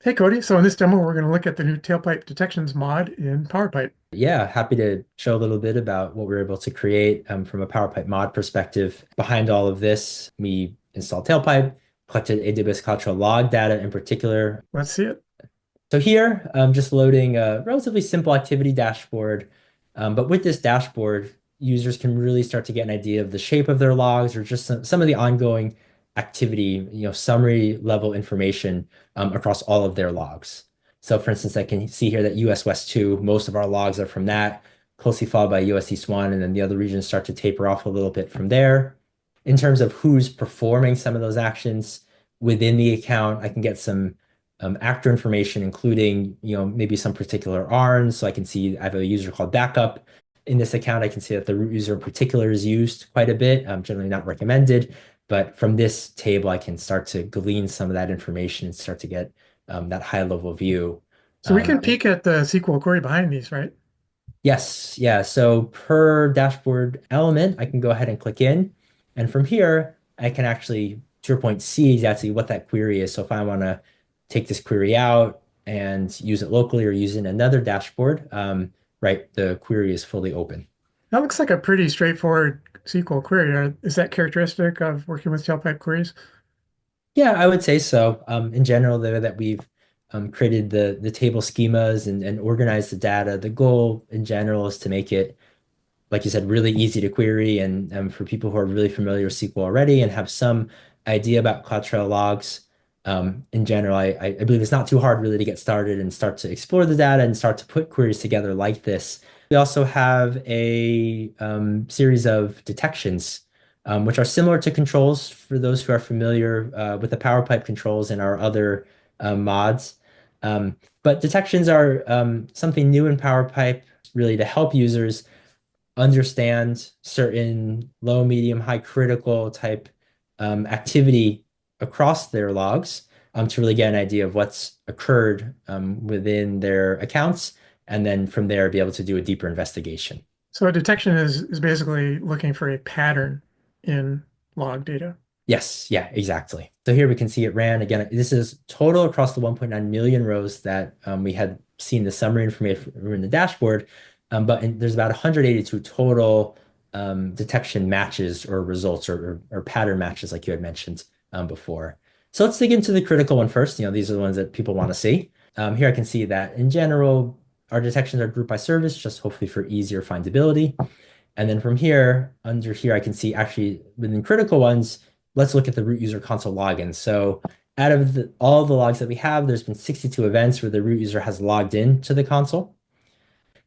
Hey Cody, so in this demo we're going to look at the new tailpipe detections mod in Powerpipe. Yeah, happy to show a little bit about what we were able to create from a Powerpipe mod perspective. Behind all of this, we installed Tailpipe, collected AWS cultural log data in particular. Let's see it. So here, I'm just loading a relatively simple activity dashboard. But with this dashboard, users can really start to get an idea of the shape of their logs or just some of the ongoing activity, summary level information across all of their logs. So for instance, I can see here that US West 2, most of our logs are from that, closely followed by US East 1, and then the other regions start to taper off a little bit from there. In terms of who's performing some of those actions within the account, I can get some actor information, including, maybe some particular ARNs. So I can see I have a user called backup. In this account, I can see that the root user in particular is used quite a bit, generally not recommended. But from this table, I can start to glean some of that information and start to get that high level view. So we Um, can peek at the SQL query behind these, right? Yes, yeah. So per dashboard element, I can go ahead and click in. And from here, I can actually, to your point, see exactly what that query is. So if I want to take this query out and use it locally or use it in another dashboard, right, the query is fully open. That looks like a pretty straightforward SQL query. Is that characteristic of working with tailpipe queries? Yeah, I would say so. In general, the way that we've created the table schemas and organized the data, the goal in general is to make it, like you said, really easy to query. And for people who are really familiar with SQL already and have some idea about CloudTrail logs, in general, I believe it's not too hard really to get started and start to explore the data and start to put queries together like this. We also have a series of detections, which are similar to controls for those who are familiar with the Powerpipe controls and our other mods. But detections are something new in Powerpipe, really to help users understand certain low, medium, high critical type activity across their logs to really get an idea of what's occurred within their accounts, and then from there be able to do a deeper investigation. So a detection is basically looking for a pattern in log data. Yes, yeah, exactly. So here we can see it ran again. This is total across the 1.9 million rows that we had seen the summary information in the dashboard, there's about 182 total detection matches or results or pattern matches, like you had mentioned before. So let's dig into the critical one first. These are the ones that people want to see. Here I can see that in general, our detections are grouped by service, just hopefully for easier findability. And then from here, under here, I can see actually within critical ones, let's look at the root user console login. So out of all the logs that we have, there's been 62 events where the root user has logged in to the console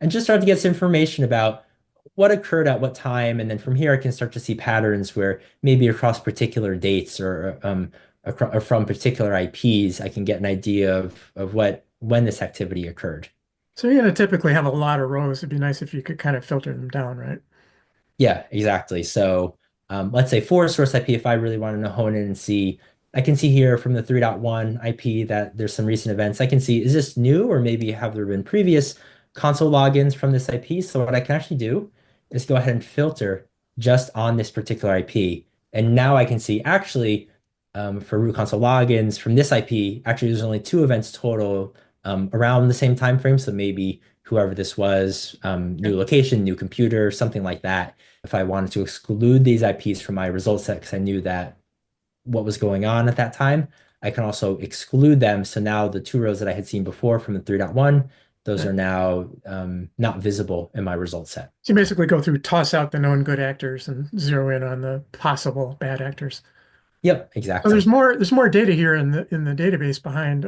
and just start to get some information about what occurred at what time. And then from here, I can start to see patterns where maybe across particular dates or from particular IPs, I can get an idea of when this activity occurred. So you're going to typically have a lot of rows. It'd be nice if you could kind of filter them down, right? Yeah, exactly. So let's say for a source IP, if I really wanted to hone in and see, I can see here from the 3.1 IP that there's some recent events. I can see, is this new or maybe have there been previous console logins from this IP? So what I can actually do is go ahead and filter just on this particular IP. And now I can see actually for root console logins from this IP, actually there's only two events total around the same time frame. So maybe whoever this was, Yeah. new location, new computer, something like that. If I wanted to exclude these IPs from my result set because I knew that what was going on at that time, I can also exclude them. So now the two rows that I had seen before from the 3.1, those Yeah. are now not visible in my result set. So you basically go through, toss out the known good actors and zero in on the possible bad actors. Yep, So exactly. there's more data here in the database behind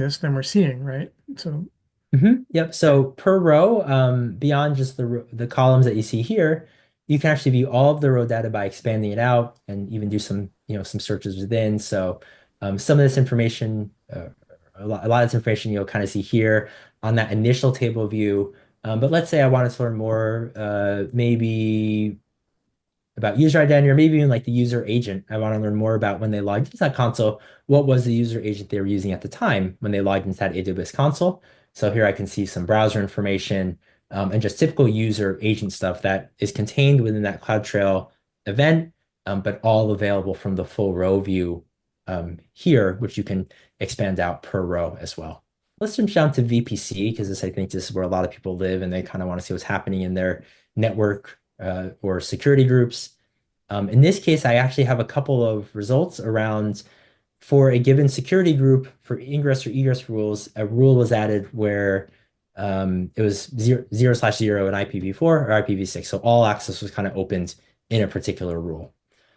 this than we're seeing, right? So Yep. okay. So per row, beyond just the columns that you see here, you can actually view all of the row data by expanding it out and even do some searches within. So some of this information, a lot of this information you'll kind of see here on that initial table view. But let's say I wanted to learn more, maybe about user identity, or maybe even like the user agent. I want to learn more about when they logged into that console. What was the user agent they were using at the time when they logged into that AWS console? So here I can see some browser information and just typical user agent stuff that is contained within that CloudTrail event, but all available from the full row view here, which you can expand out per row as well. Let's jump down to VPC because I think this is where a lot of people live and they kind of want to see what's happening in their network or security groups. In this case, I actually have a couple of results around for a given security group for ingress or egress rules. A rule was added where it was 0/0 in IPv4 or IPv6. So all access was kind of opened in a particular rule.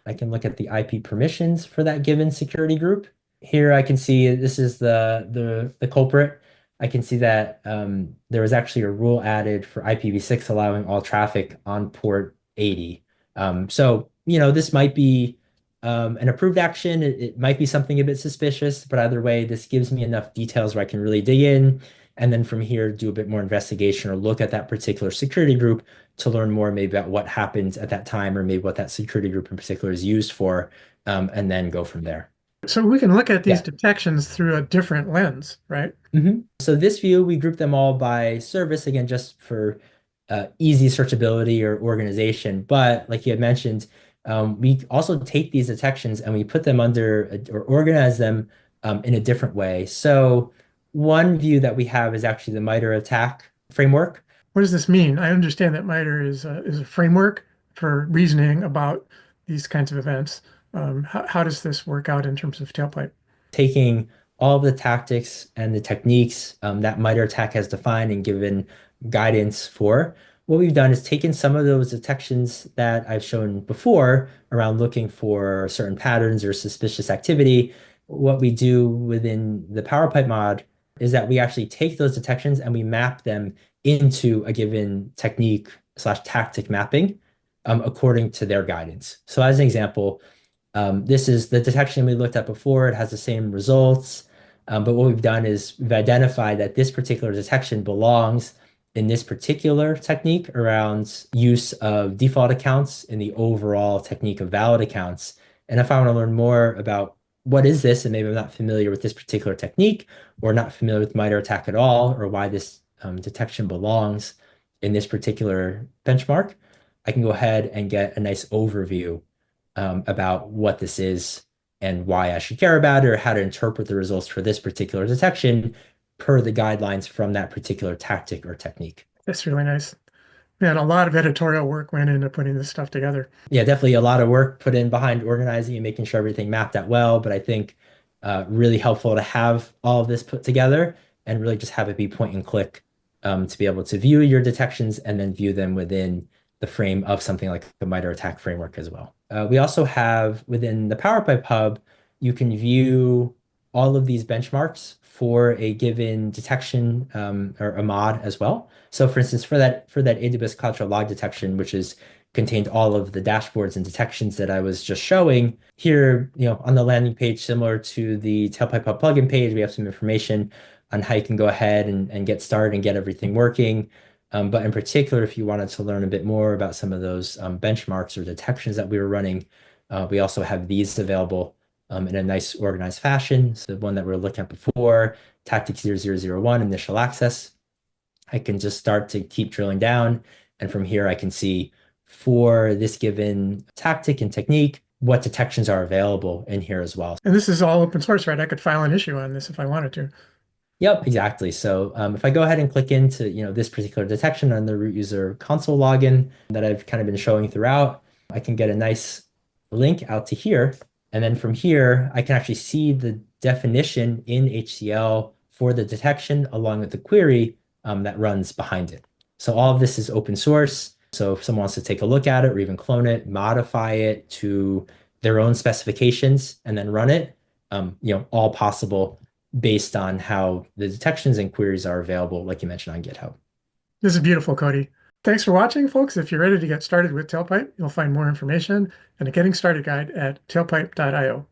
I can look at the IP permissions for that given security group. Here I can see this is the culprit. I can see that there was actually a rule added for IPv6 allowing all traffic on port 80. This might be an approved action. It might be something a bit suspicious, but either way, this gives me enough details where I can really dig in. And then from here, do a bit more investigation or look at that particular security group to learn more maybe about what happened at that time or maybe what that security group in particular is used for, and then go from there. So we can look at these Yeah. detections through a different lens, right? So this view, we group them all by service, again, just for easy searchability or organization. But like you had mentioned, we also take these detections and we put them under or organize them in a different way. So one view that we have is actually the MITRE ATT&CK framework. What does this mean? I understand that MITRE is a framework for reasoning about these kinds of events. How does this work out in terms of Tailpipe? Taking all of the tactics and the techniques that MITRE ATT&CK has defined and given guidance for. What we've done is taken some of those detections that I've shown before around looking for certain patterns or suspicious activity. What we do within the Powerpipe mod is that we actually take those detections and we map them into a given technique/tactic mapping according to their guidance. So as an example, this is the detection we looked at before. It has the same results. But what we've done is we've identified that this particular detection belongs in this particular technique around use of default accounts in the overall technique of valid accounts. And if I want to learn more about what is this, and maybe I'm not familiar with this particular technique or not familiar with MITRE ATT&CK at all, or why this detection belongs in this particular benchmark, I can go ahead and get a nice overview about what this is and why I should care about it or how to interpret the results for this particular detection per the guidelines from that particular tactic or technique. That's really nice. Man, a lot of editorial work went into putting this stuff together. Yeah, definitely a lot of work put in behind organizing and making sure everything mapped out well, but I think really helpful to have all of this put together and really just have it be point and click to be able to view your detections and then view them within the frame of something like the MITRE ATT&CK framework as well. We also have within the Powerpipe hub, you can view all of these benchmarks for a given detection or a mod as well. So for instance, for that AWS CloudTrail log detection, which is contained all of the dashboards and detections that I was just showing, here, on the landing page, similar to the Tailpipe Hub plugin page, we have some information on how you can go ahead and get started and get everything working. But in particular, if you wanted to learn a bit more about some of those benchmarks or detections that we were running, we also have these available in a nice organized fashion. So the one that we were looking at before, Tactic 0001, initial access. I can just start to keep drilling down. And from here, I can see for this given tactic and technique, what detections are available in here as well. And this is all open source, right? I could file an issue on this if I wanted to. Yep, exactly. So if I go ahead and click into this particular detection on the root user console login that I've kind of been showing throughout, I can get a nice link out to here. And then from here, I can actually see the definition in HCL for the detection along with the query that runs behind it. So all of this is open source. So if someone wants to take a look at it or even clone it, modify it to their own specifications and then run it, all possible based on how the detections and queries are available, like you mentioned on GitHub. This is beautiful, Cody. Thanks for watching, folks. If you're ready to get started with Tailpipe, you'll find more information and a getting started guide at tailpipe.io.